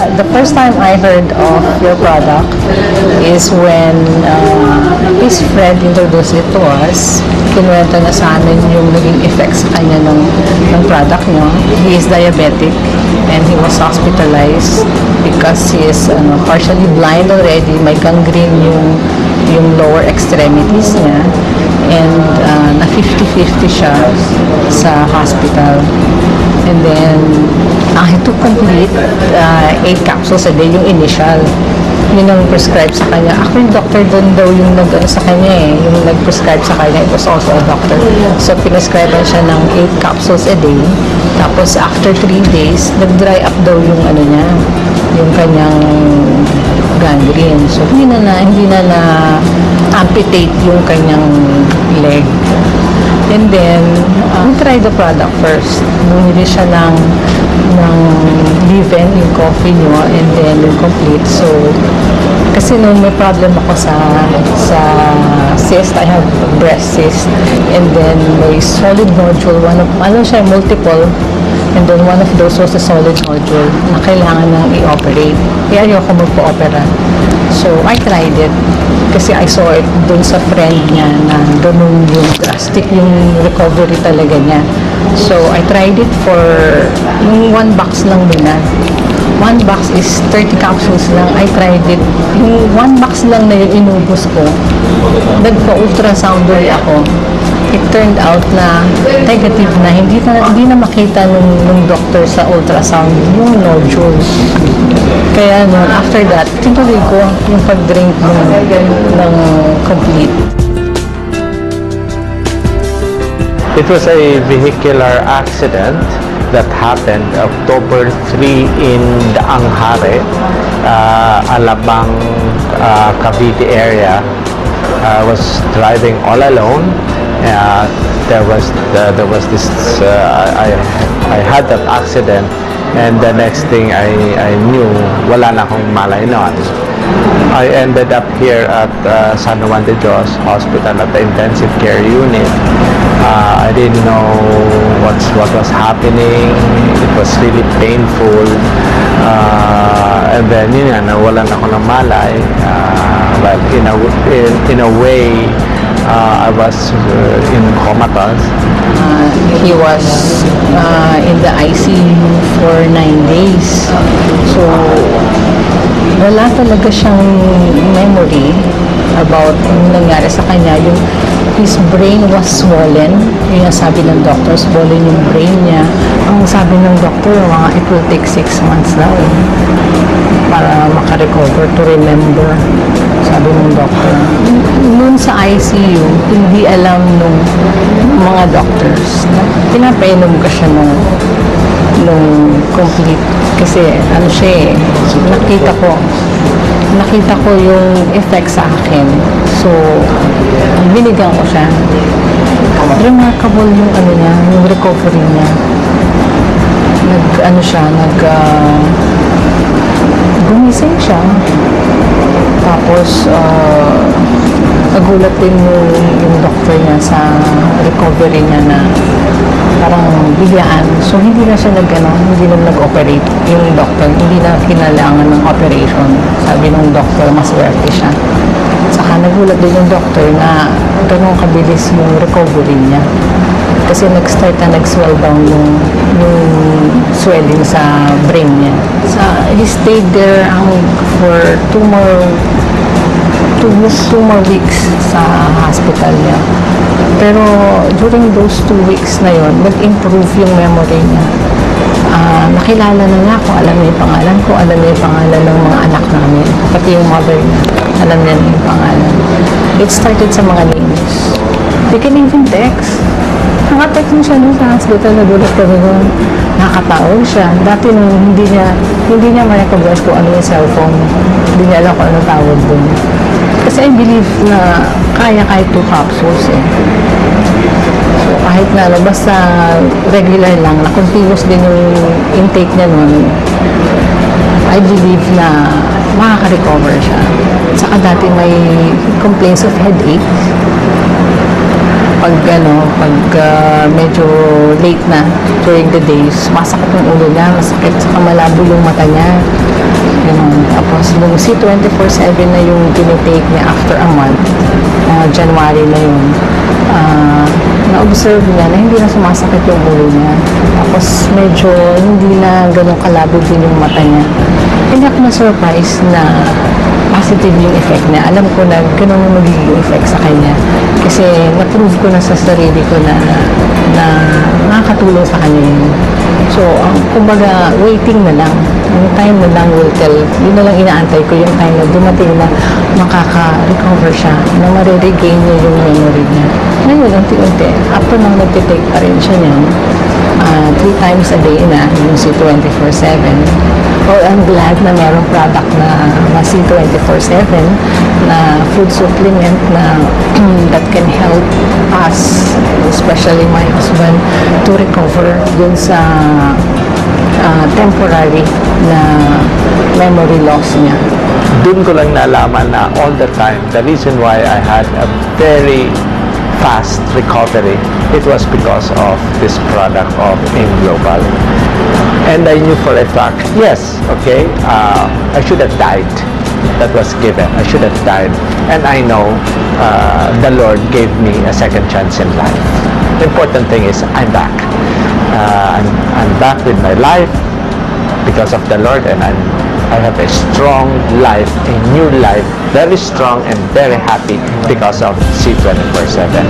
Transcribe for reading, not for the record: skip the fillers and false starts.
The first time I heard of your product is when his friend introduced it to us. Kinuwento na sa amin yung naging effects sa kanya ng product nyo. He is diabetic and he was hospitalized because he is partially blind already. May gangrene yung lower extremities niya. And na 50-50 siya sa hospital. And then, he took complete 8 capsules a day, yung initial. Yun ang prescribe sa kanya. Actually, doctor doon daw yung sa kanya yung nag-prescribe sa kanya. It was also a doctor. So, pinascribe siya ng 8 capsules a day. Tapos, after 3 days, nag-dry up daw yung niya, yung kanyang gangrene. So, hindi na amputate yung kanyang leg. And then, we tried the product first. Bumili siya ng leave-in, yung coffee nyo, and then yung complete. So, kasi nung may problem ako sa cyst, I have breast cyst, and then may solid nodule, multiple, and then one of those was a solid nodule na kailangan nang i-operate. Kaya ayoko magpo-opera. So, I tried it kasi I saw it dun sa friend niya na ganun yung drastic yung recovery talaga niya. So, I tried it for yung 1 box lang muna. 1 box is 30 capsules lang. I tried it. Yung 1 box lang na yung inubos ko, nagpa-ultrasound ulit ako. It turned out na negative na. Hindi na makita nung doctor sa ultrasound yung nodules. Kaya after that, tinuloy ko yung pag-drink ng complete. It was a vehicular accident that happened October 3 in Daanghare, Alabang, Cavite area. I was driving all alone. There was this. I had that accident, and the next thing I knew, wala na akong malay noon. I ended up here at San Juan de Dios Hospital at the intensive care unit. I didn't know what was happening. It was really painful. And then nawalan ako ng malay. But in a way, I was in comatose. He was in the ICU for 9 days. So, wala talaga siyang memory about yung nangyari sa kanya. His brain was swollen. Yung sabi ng doctor, swollen yung brain niya. Ang sabi ng doctor, it will take 6 months daw para makarecover, to remember. Sabi ng doctor. Noon sa ICU, hindi alam nung mga doctors na pinapainom ka siya nung complete. Kasi siya nakita ko yung effect sa akin. So, binigyan ko siya. Remarkable yung niya, yung recovery niya. Gumising siya. Tapos, nagulat din yung doctor niya sa recovery niya na parang biglaan. So, hindi na siya hindi na nag-operate. Yung doctor, hindi na kinailangan ng operation. Sabi ng doctor, maswerte siya. Saka nagulat din yung doctor na ganun kabilis yung recovery niya. Kasi nag-start na nag-swell down yung swelling sa brain niya. He stayed there for 2 more weeks sa hospital niya. Pero during those 2 weeks na yon, nag-improve yung memory niya. Nakilala na niya ako, alam niya yung pangalan ko, alam niya yung pangalan ng mga anak namin, pati yung mother niya, alam niya yung pangalan. It started sa mga names. They can even text. Nakatext mo siya doon sa hospital, nagulat kami doon. Nakakatawag siya. Dati nung hindi niya ma-recognize kung ano yung cellphone. Hindi niya alam kung ano tawag doon. Kasi I believe na kaya kahit 2 capsules So kahit na basta regular lang, na continuous din yung intake niya noon, I believe na makaka-recover siya. Saka dati may complaints of headache. Pag medyo late na during the days, masakit yung ulo niya, masakit, saka malabo yung mata niya. Ganun. Tapos, nung C24/7 na yung tinitake niya after a month, January na yun, na-observe niya na hindi na sumasakit yung ulo niya. Tapos, medyo hindi na ganun kalabo din yung mata niya. Hindi ako na-surprise na positive yung effect niya. Alam ko na ganun yung magiging effect sa kanya. Kasi na-prove ko na sa sarili ko na nakakatulong sa kanya yun. So, kumbaga, waiting na lang. Yung time na lang will tell. Yun na lang inaantay ko yung time na dumating na makaka-recover siya, na mariregain niya yung memory niya. Ngayon, unti-unti, after nang nagtitake pa rin siya niyan, 3 times a day na, yung C24/7. Well, I'm glad na merong product na C24/7 na food supplement na that can help us, especially my husband, to recover dun sa temporary na memory loss niya. Doon ko lang nalaman na all the time, the reason why I had a very fast recovery, it was because of this product of AIM Global. And I knew for a fact, yes, okay, I should have died. That was given. I should have died. And I know the Lord gave me a second chance in life. The important thing is I'm back. I'm back with my life because of the Lord, and I have a strong life, a new life, very strong and very happy because of C24/7.